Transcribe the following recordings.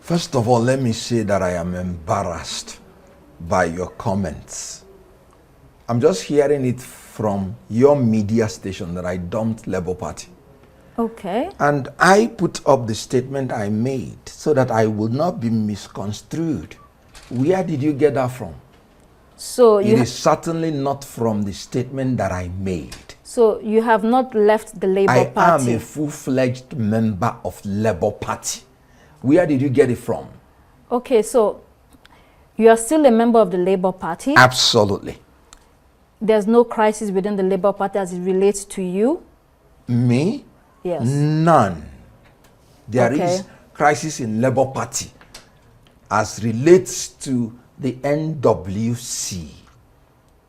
First of all, let me say that I am embarrassed by your comments. I'm just hearing it from your media station that I dumped Labour Party. Okay. And I put up the statement I made so that I will not be misconstrued. Where did you get that from? So it is certainly not from the statement that I made. So you have not left the Labour Party? I am a full-fledged member of Labour Party. Where did you get it from? Okay, so you are still a member of the Labour Party? Absolutely. There's no crisis within the Labour Party as it relates to you? Me? Yes. None. There is crisis in Labour Party as relates to the NWC,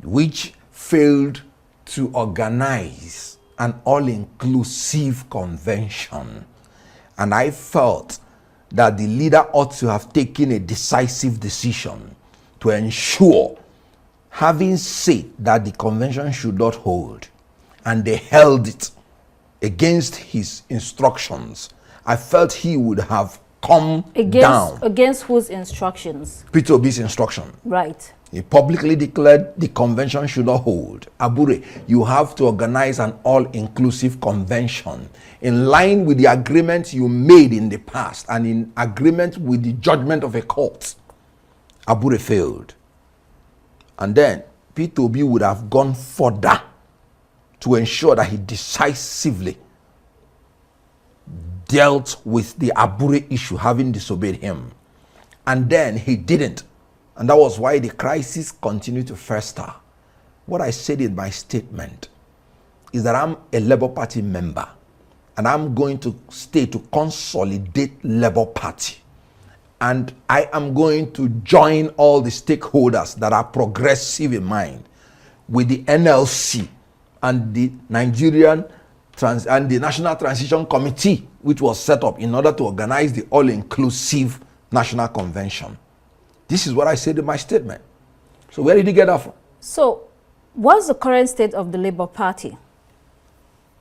which failed to organize an all-inclusive convention. And I felt that the leader ought to have taken a decisive decision to ensure, having said that the convention should not hold, and they held it against his instructions, I felt he would have come down. Against whose instructions? Peter Obi's instruction. Right. He publicly declared the convention should not hold. Abure, you have to organize an all-inclusive convention in line with the agreement you made in the past and in agreement with the judgment of a court. Abure failed. And then Peter Obi would have gone further to ensure that he decisively dealt with the Abure issue, having disobeyed him. And then he didn't. And that was why the crisis continued to fester. What I said in my statement is that I'm a Labour Party member and I'm going to stay to consolidate Labour Party. And I am going to join all the stakeholders that are progressive in mind with the NLC and the the National Transition Committee, which was set up in order to organize the all-inclusive National Convention. This is what I said in my statement. So where did you get that from? So what's the current state of the Labour Party?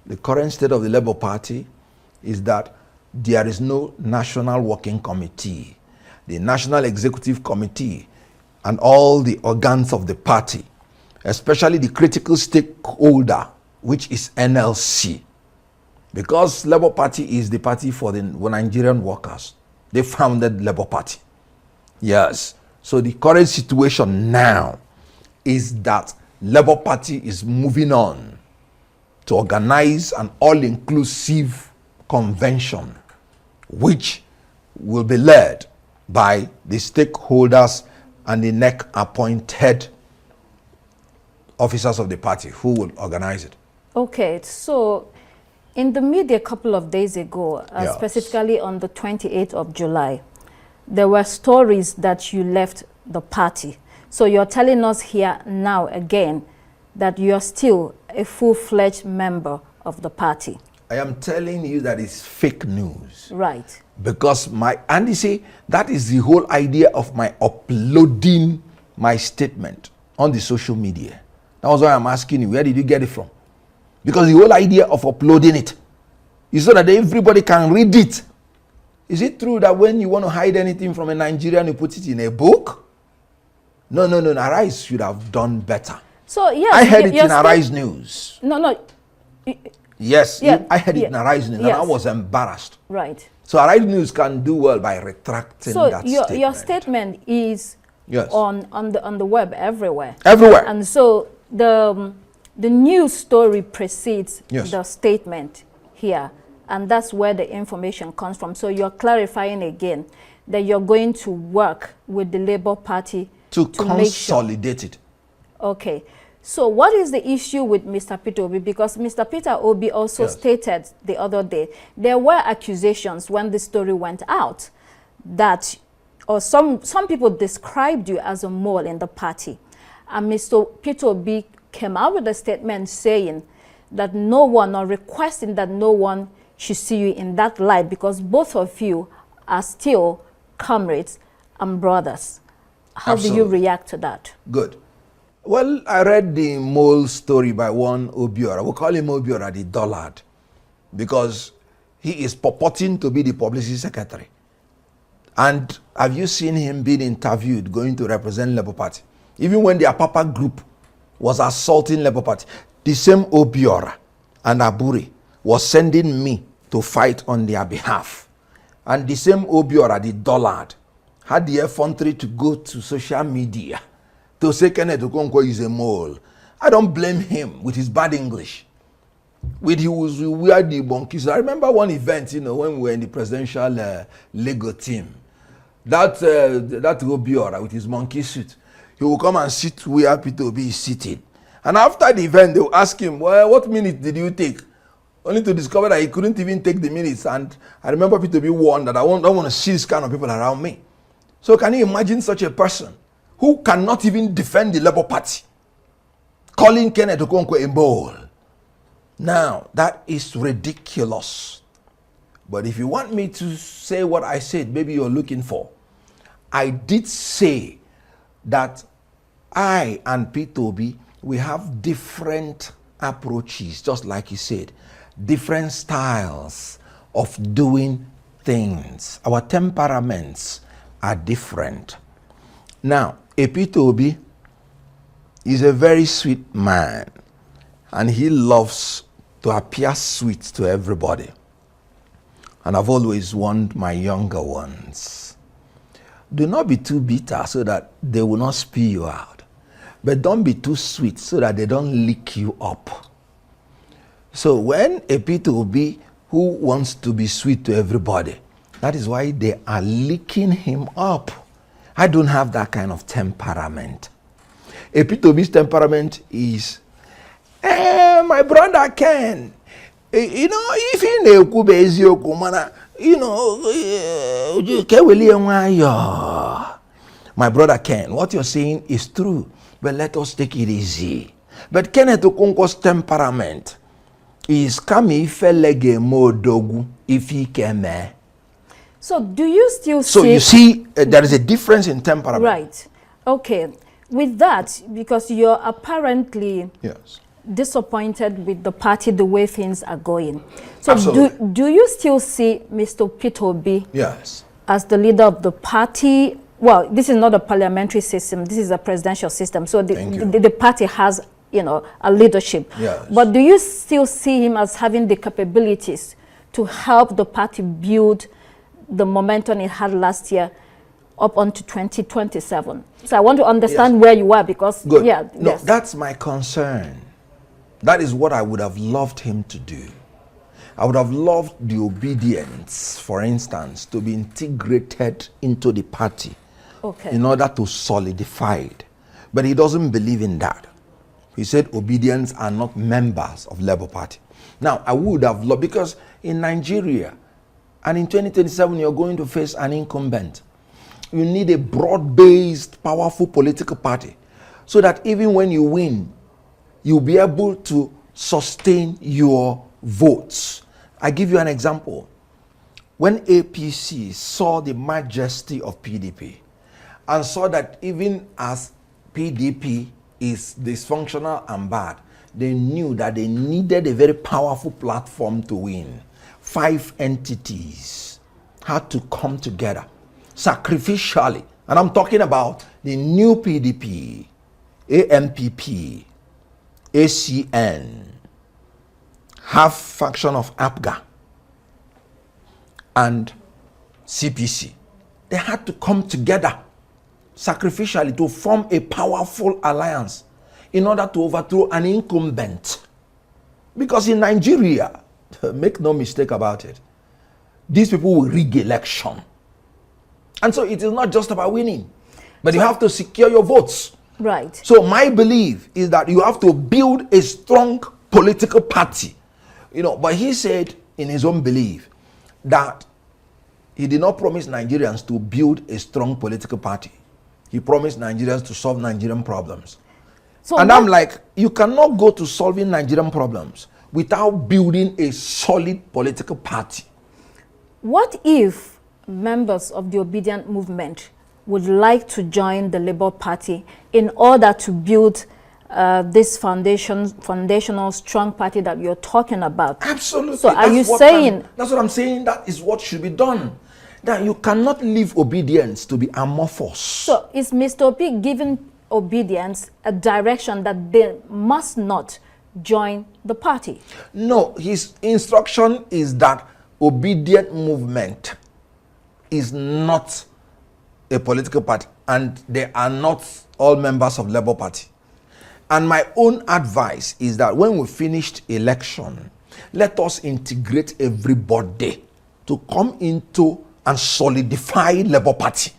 The current state of the Labour Party is that there is no National Working Committee. The National Executive Committee and all the organs of the party, especially the critical stakeholder, which is NLC, because Labour Party is the party for the Nigerian workers. They founded Labour Party. Yes. So the current situation now is that Labour Party is moving on to organize an all-inclusive convention, which will be led by the stakeholders and the NEC-appointed officers of the party who will organize it. Okay, so in the media a couple of days ago, yes, specifically on the 28th of July, there were stories that you left the party. So you're telling us here now again that you're still a full-fledged member of the party. I am telling you that it's fake news. Right. Because and you see, that is the whole idea of my uploading my statement on the social media. That was why I'm asking you, where did you get it from? Because the whole idea of uploading it is so that everybody can read it. Is it true that when you want to hide anything from a Nigerian, you put it in a book? No. Arise should have done better. So yes, I heard it in Arise News. No. Yes, I heard it in Arise News, and I was embarrassed. Right. So Arise News can do well by retracting that statement. So your statement is on the web everywhere. Everywhere. And so the news story precedes the statement here, and that's where the information comes from. So you're clarifying again that you're going to work with the Labour Party to consolidate it. Okay. So what is the issue with Mr. Peter Obi? Because Mr. Peter Obi also stated the other day, there were accusations when the story went out that, or some people described you as a mole in the party. And Mr. Peter Obi came out with a statement saying that no one, or requesting that no one should see you in that light because both of you are still comrades and brothers. How do you react to that? Good. Well, I read the mole story by one Obiora. We'll call him Obiora the dullard because he is purporting to be the publicity secretary. And have you seen him being interviewed going to represent Labour Party? Even when the Apapa group was assaulting Labour Party, the same Obiora and Aburi was sending me to fight on their behalf. And the same Obiora, the dullard, had the effrontery to go to social media to say Kenneth Okonkwor is a mole. I don't blame him with his bad English. With he was weird the monkeys. I remember one event, when we were in the presidential Lego team. That Obiora with his monkey suit, he will come and sit where Peter Obi is sitting. And after the event, they will ask him, well, what minute did you take? Only to discover that he couldn't even take the minutes. And I remember Peter Obi warned that I don't want to see this kind of people around me. So can you imagine such a person who cannot even defend the Labour Party, calling Kenneth Okonkwor a mole? Now, that is ridiculous. But if you want me to say what I said, maybe you're looking for, I did say that I and Peter Obi, we have different approaches, just like he said, different styles of doing things. Our temperaments are different. Now, Peter Obi is a very sweet man, and he loves to appear sweet to everybody. And I've always warned my younger ones, do not be too bitter so that they will not spew you out. But don't be too sweet so that they don't lick you up. So when a Peter Obi who wants to be sweet to everybody, that is why they are licking him up. I don't have that kind of temperament. A Peter Obi's temperament is, my brother Ken, if he na-ekwu eziokwu mana, my brother Ken, what you're saying is true, but let us take it easy. But Kenneth Okonkwor's temperament is kami felege modogu ifi keme. So do you still see... So you see, there is a difference in temperament. Right. Okay. With that, because you're apparently... Yes. disappointed with the party, the way things are going. So Absolutely. do you still see Mr. Peter Obi Yes. as the leader of the party? Well, this is not a parliamentary system. This is a presidential system. So the party has, a leadership. Yes. But do you still see him as having the capabilities to help the party build the momentum it had last year up onto 2027? So I want to understand where you are, because, Good. yeah. No, yes. that's my concern. That is what I would have loved him to do. I would have loved the Obedience, for instance, to be integrated into the party in order to solidify it. But he doesn't believe in that. He said Obedience are not members of Labour Party. Now, I would have loved, because in Nigeria, and in 2027, you're going to face an incumbent. You need a broad-based, powerful political party, so that even when you win, you'll be able to sustain your votes. I give you an example. When APC saw the majesty of PDP and saw that even as PDP is dysfunctional and bad, they knew that they needed a very powerful platform to win. 5 entities had to come together sacrificially. And I'm talking about the new PDP, AMPP, ACN, half faction of APGA, and CPC. They had to come together sacrificially to form a powerful alliance in order to overthrow an incumbent. Because in Nigeria, make no mistake about it, these people will rig election. And so it is not just about winning, but you have to secure your votes. Right. So my belief is that you have to build a strong political party. But he said in his own belief that he did not promise Nigerians to build a strong political party. He promised Nigerians to solve Nigerian problems. So I'm like, you cannot go to solving Nigerian problems without building a solid political party. What if members of the Obidient movement would like to join the Labour Party in order to build this foundational strong party that you're talking about? Absolutely. So are you saying... That's what I'm saying. That is what should be done. That you cannot leave obedience to be amorphous. So is Mr. Obi giving Obedience a direction that they must not join the party? No, his instruction is that Obidient movement is not a political party, and they are not all members of Labour Party. And my own advice is that when we finished election, let us integrate everybody to come into and solidify Labour Party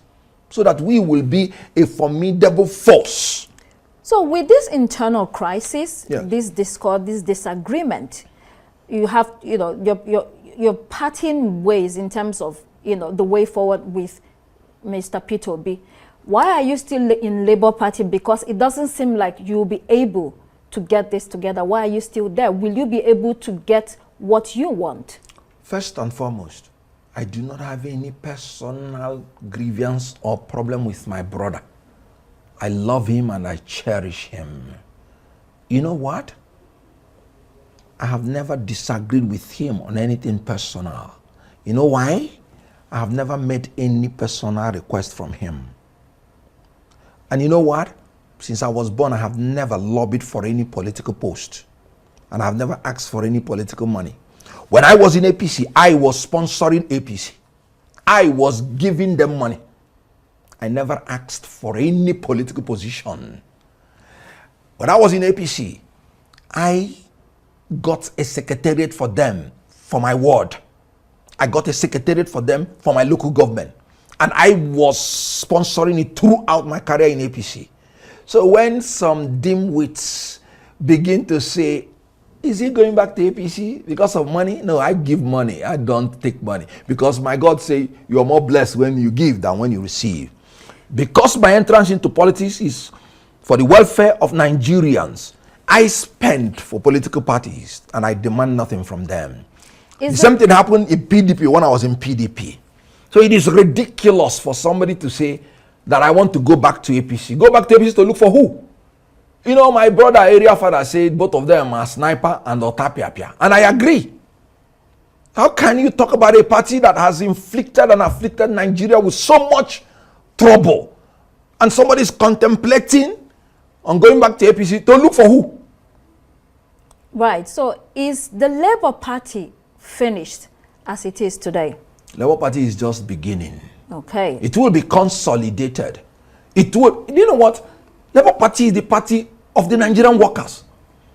so that we will be a formidable force. So with this internal crisis, Yeah. this discord, this disagreement, you have, your parting ways in terms of, the way forward with Mr. Peter Obi. Why are you still in Labour Party? Because it doesn't seem like you'll be able to get this together. Why are you still there? Will you be able to get what you want? First and foremost, I do not have any personal grievance or problem with my brother. I love him and I cherish him. You know what? I have never disagreed with him on anything personal. You know why? I have never made any personal request from him. And you know what? Since I was born, I have never lobbied for any political post. And I have never asked for any political money. When I was in APC, I was sponsoring APC. I was giving them money. I never asked for any political position. When I was in APC, I got a secretariat for them for my ward. I got a secretariat for them for my local government. And I was sponsoring it throughout my career in APC. So when some dimwits begin to say, is he going back to APC because of money? No, I give money. I don't take money. Because my God say, you are more blessed when you give than when you receive. Because my entrance into politics is for the welfare of Nigerians, I spend for political parties and I demand nothing from them. The same thing happened in PDP when I was in PDP. So it is ridiculous for somebody to say that I want to go back to APC. Go back to APC to look for who? You know, my brother, area father, said both of them are Sniper and Otapiapia. And I agree. How can you talk about a party that has inflicted and afflicted Nigeria with so much trouble, and somebody is contemplating on going back to APC to look for who? Right. So is the Labour Party finished as it is today? Labour Party is just beginning. Okay. It will be consolidated. It will. You know what? Labour Party is the party of the Nigerian workers.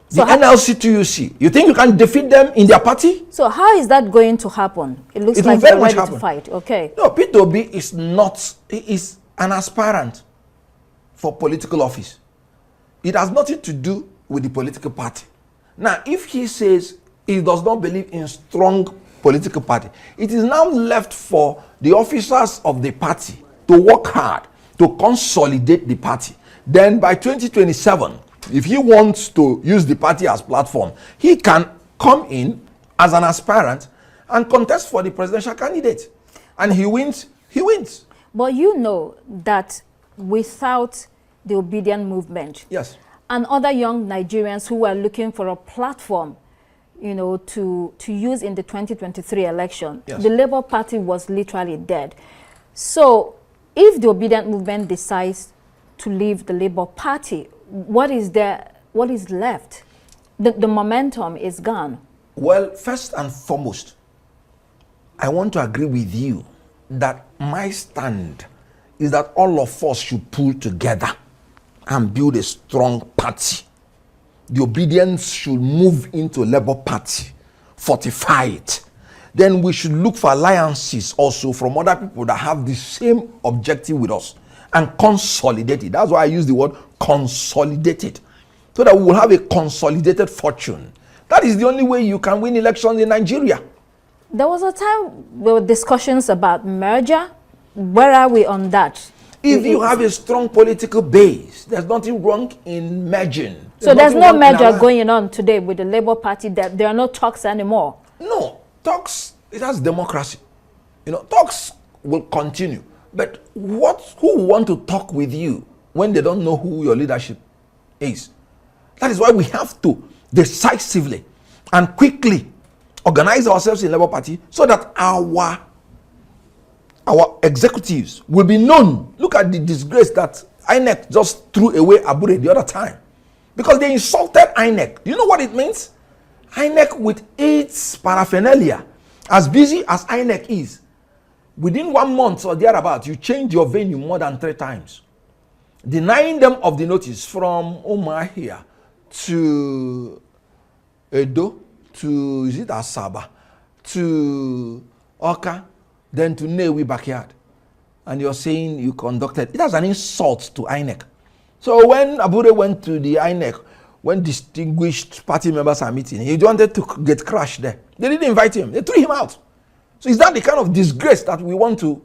So the NLC-TUC. You think you can defeat them in their party? So how is that going to happen? It looks like they're ready to fight. Okay. No, Peter Obi is not. He is an aspirant for political office. It has nothing to do with the political party. Now, if he says he does not believe in strong political party, it is now left for the officers of the party to work hard to consolidate the party. Then by 2027, if he wants to use the party as platform, he can come in as an aspirant and contest for the presidential candidate. And he wins, he wins. But you know that without the Obidient movement, yes, and other young Nigerians who were looking for a platform, to use in the 2023 election, yes, the Labour Party was literally dead. So if the Obidient movement decides to leave the Labour Party, what is left? The momentum is gone. Well, first and foremost, I want to agree with you that my stand is that all of us should pull together and build a strong party. The Obedience should move into Labour Party, fortify it. Then we should look for alliances also from other people that have the same objective with us and consolidate it. That's why I use the word consolidated, so that we will have a consolidated fortune. That is the only way you can win elections in Nigeria. There was a time there were discussions about merger. Where are we on that? If you have a strong political base, there's nothing wrong in merging. So there's no merger going on today with the Labour Party, that there are no talks anymore? No, talks, it has democracy. Talks will continue. But who want to talk with you when they don't know who your leadership is? That is why we have to decisively and quickly organize ourselves in Labour Party so that our executives will be known. Look at the disgrace that INEC just threw away Abure the other time. Because they insulted INEC. Do you know what it means? INEC with its paraphernalia, as busy as INEC is, within 1 month or thereabout, you change your venue more than 3 times. Denying them of the notice from Umahia to Edo to, is it Asaba, to Oka, then to Newi backyard. And you're saying you conducted. It has an insult to INEC. So when Abure went to the INEC, when distinguished party members are meeting, he wanted to get crashed there. They didn't invite him. They threw him out. So is that the kind of disgrace that we want to,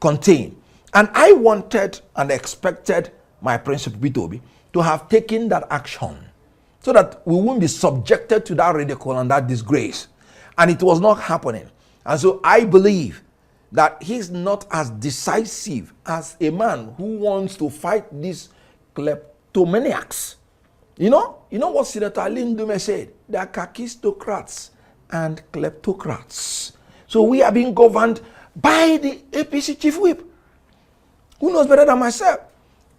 contain? And I wanted and expected my principal Bitobi to have taken that action so that we won't be subjected to that ridicule and that disgrace. And it was not happening. And so I believe that he's not as decisive as a man who wants to fight these kleptomaniacs. You know what Senator Lindume said? They are kakistocrats and kleptocrats. So we are being governed by the APC chief whip. Who knows better than myself?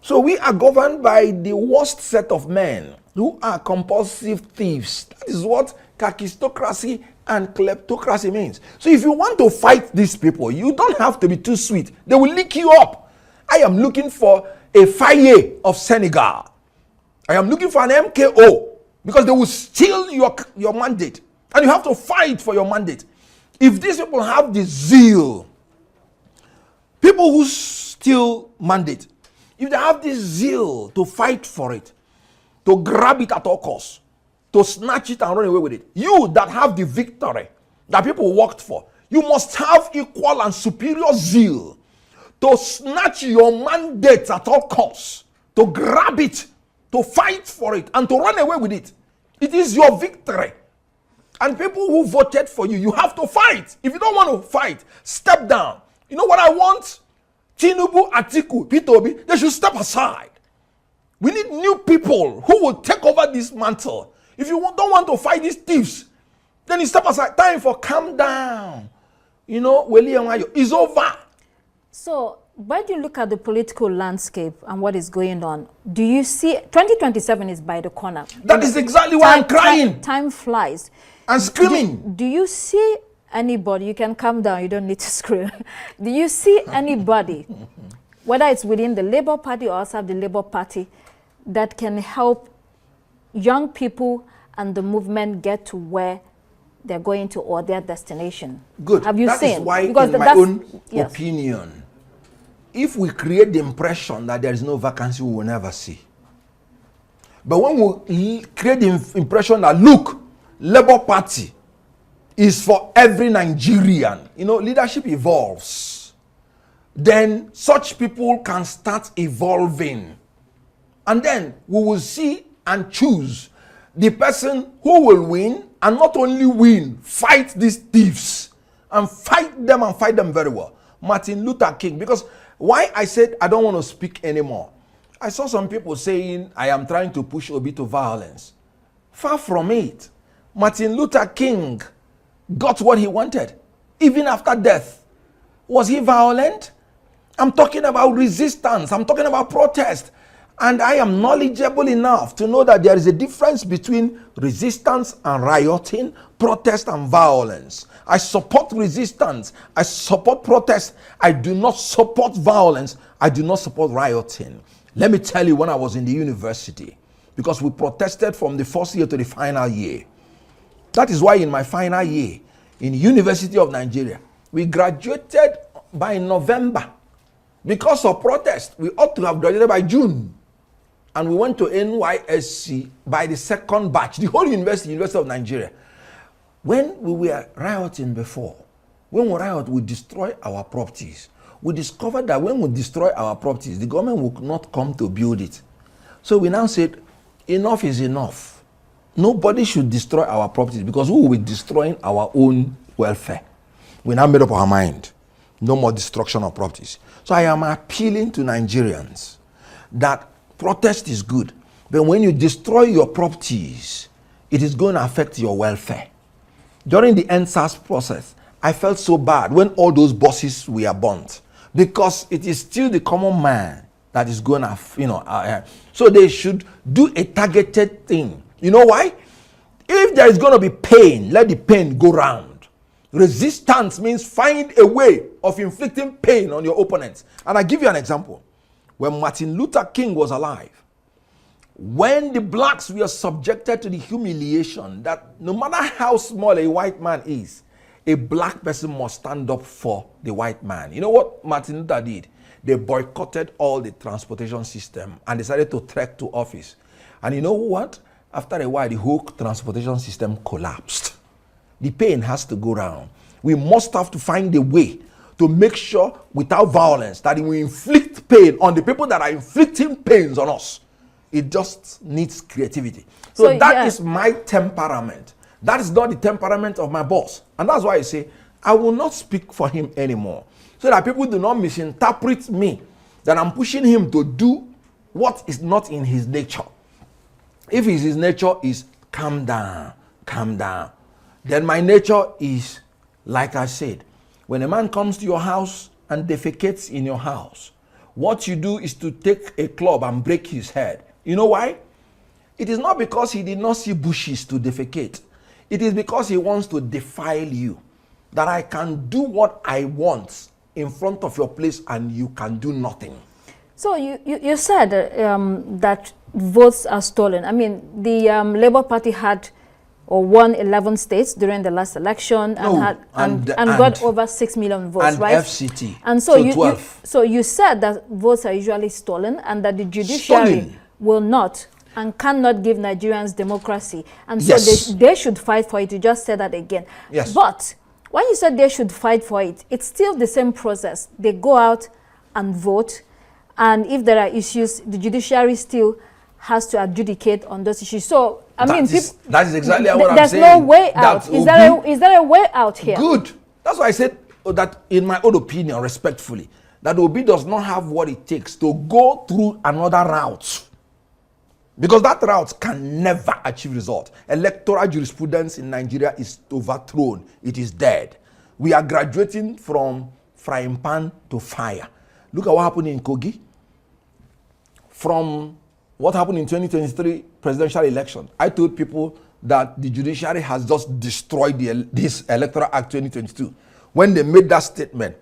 So we are governed by the worst set of men who are compulsive thieves. That is what kakistocracy and kleptocracy means. So if you want to fight these people, you don't have to be too sweet. They will lick you up. I am looking for a Faye of Senegal. I am looking for an MKO because they will steal your mandate. And you have to fight for your mandate. If these people have the zeal, people who steal mandate, if they have this zeal to fight for it, to grab it at all costs, to snatch it and run away with it, you that have the victory that people worked for, you must have equal and superior zeal to snatch your mandate at all costs, to grab it, to fight for it, and to run away with it. It is your victory. And people who voted for you, you have to fight. If you don't want to fight, step down. You know what I want? Tinubu, Atiku, Pitobi, they should step aside. We need new people who will take over this mantle. If you don't want to fight these thieves, then you step aside. Time for calm down. It's over. So, when you look at the political landscape and what is going on, do you see 2027 is by the corner? That is exactly why I'm crying. Time flies. And screaming. Do you see anybody? You can calm down. You don't need to scream. Do you see anybody, whether it's within the Labour Party or outside the Labour Party, that can help young people and the movement get to where they're going to or their destination? Good. Have you seen? That is why, because in my own opinion, if we create the impression that there is no vacancy, we will never see. But when we create the impression that, look, Labour Party is for every Nigerian, leadership evolves. Then such people can start evolving. And then we will see and choose the person who will win, and not only win, fight these thieves and fight them very well. Martin Luther King. Because why I said I don't want to speak anymore, I saw some people saying I am trying to push Obi to violence. Far from it. Martin Luther King got what he wanted, even after death. Was he violent? I'm talking about resistance. I'm talking about protest. And I am knowledgeable enough to know that there is a difference between resistance and rioting, protest and violence. I support resistance. I support protest. I do not support violence. I do not support rioting. Let me tell you, when I was in the university, because we protested from the first year to the final year. That is why in my final year, in the University of Nigeria, we graduated by November. Because of protest, we ought to have graduated by June. And we went to NYSC by the second batch, the whole University of Nigeria. When we were rioting before, when we riot, we destroy our properties. We discovered that when we destroy our properties, the government will not come to build it. So we now said, enough is enough. Nobody should destroy our properties because we will be destroying our own welfare. We now made up our mind. No more destruction of properties. So I am appealing to Nigerians that protest is good, but when you destroy your properties, it is going to affect your welfare. During the NSAS process, I felt so bad when all those buses were burnt. because it is still the common man that is going to, so they should do a targeted thing. You know why? If there is going to be pain, let the pain go round. Resistance means find a way of inflicting pain on your opponents. And I give you an example. When Martin Luther King was alive, when the blacks were subjected to the humiliation that no matter how small a white man is, a black person must stand up for the white man. You know what Martin Luther did? They boycotted all the transportation system and decided to trek to office. And you know what? After a while, the whole transportation system collapsed. The pain has to go round. We must have to find a way to make sure without violence that we inflict pain on the people that are inflicting pains on us. It just needs creativity. So that is my temperament. That is not the temperament of my boss. And that's why I say, I will not speak for him anymore. So that people do not misinterpret me, that I'm pushing him to do what is not in his nature. If his nature is calm down, then my nature is, like I said, when a man comes to your house and defecates in your house, what you do is to take a club and break his head. You know why? It is not because he did not see bushes to defecate. It is because he wants to defile you. That I can do what I want in front of your place and you can do nothing. So you said that votes are stolen. I mean, the Labour Party had or won 11 states during the last election and got over 6 million votes, and right? FCT. And so, you said that votes are usually stolen and that the judiciary will not and cannot give Nigerians democracy. And so they should fight for it. You just said that again. Yes. But when you said they should fight for it, it's still the same process. They go out and vote. And if there are issues, the judiciary still has to adjudicate on those issues. So, I mean, that is exactly what I'm saying. There's no way out. Is there a way out here? Good. That's why I said that, in my own opinion, respectfully, that Obi does not have what it takes to go through another route. Because that route can never achieve result. Electoral jurisprudence in Nigeria is overthrown. It is dead. We are graduating from frying pan to fire. Look at what happened in Kogi. From what happened in 2023 presidential election, I told people that the judiciary has just destroyed this Electoral Act 2022. When they made that statement,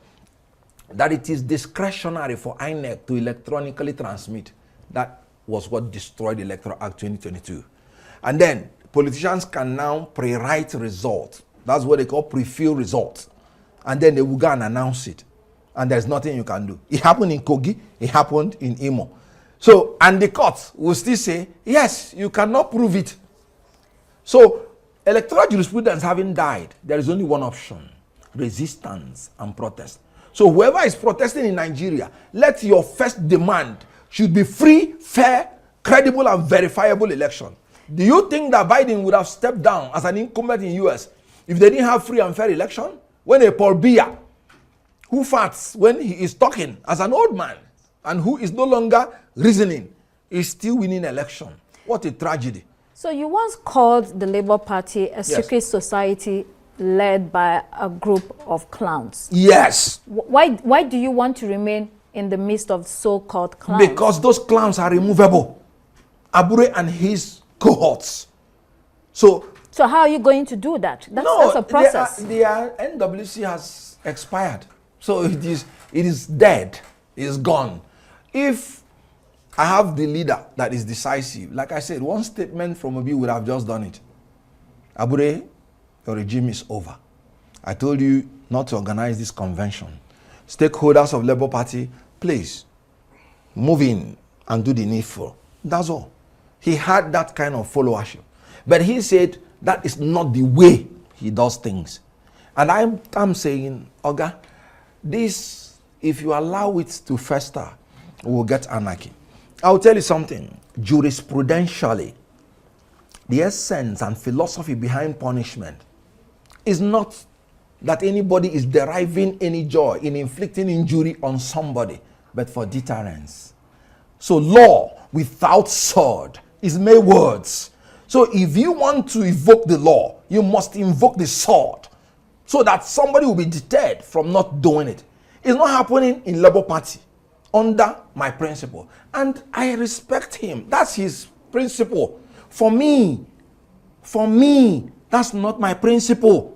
that it is discretionary for INEC to electronically transmit, that was what destroyed the Electoral Act 2022. And then politicians can now pre-write results. That's what they call pre-fill results. And then they will go and announce it. And there's nothing you can do. It happened in Kogi. It happened in Imo. So, and the court will still say, yes, you cannot prove it. So, electoral jurisprudence having died, there is only one option: resistance and protest. So, whoever is protesting in Nigeria, let your first demand should be free, fair, credible, and verifiable election. Do you think that Biden would have stepped down as an incumbent in the US if they didn't have free and fair election? When a Paul Biya, who farts when he is talking as an old man and who is no longer reasoning, is still winning election. What a tragedy. So you once called the Labour Party a secret society led by a group of clowns. Yes. Why do you want to remain in the midst of so-called clowns? Because those clowns are removable. Abure and his cohorts. So how are you going to do that? That's a process. Their NWC has expired. So it is dead. It is gone. If I have the leader that is decisive, like I said, one statement from Obi would have just done it. Abure, your regime is over. I told you not to organize this convention. Stakeholders of Labour Party, please move in and do the needful. That's all. He had that kind of followership. But he said that is not the way he does things. And I'm saying, Oga, this, if you allow it to fester, we'll get anarchy. I'll tell you something. Jurisprudentially, the essence and philosophy behind punishment is not that anybody is deriving any joy in inflicting injury on somebody, but for deterrence. So law without sword is mere words. So if you want to evoke the law, you must invoke the sword so that somebody will be deterred from not doing it. It's not happening in Labour Party under my principle. And I respect him. That's his principle. For me, that's not my principle.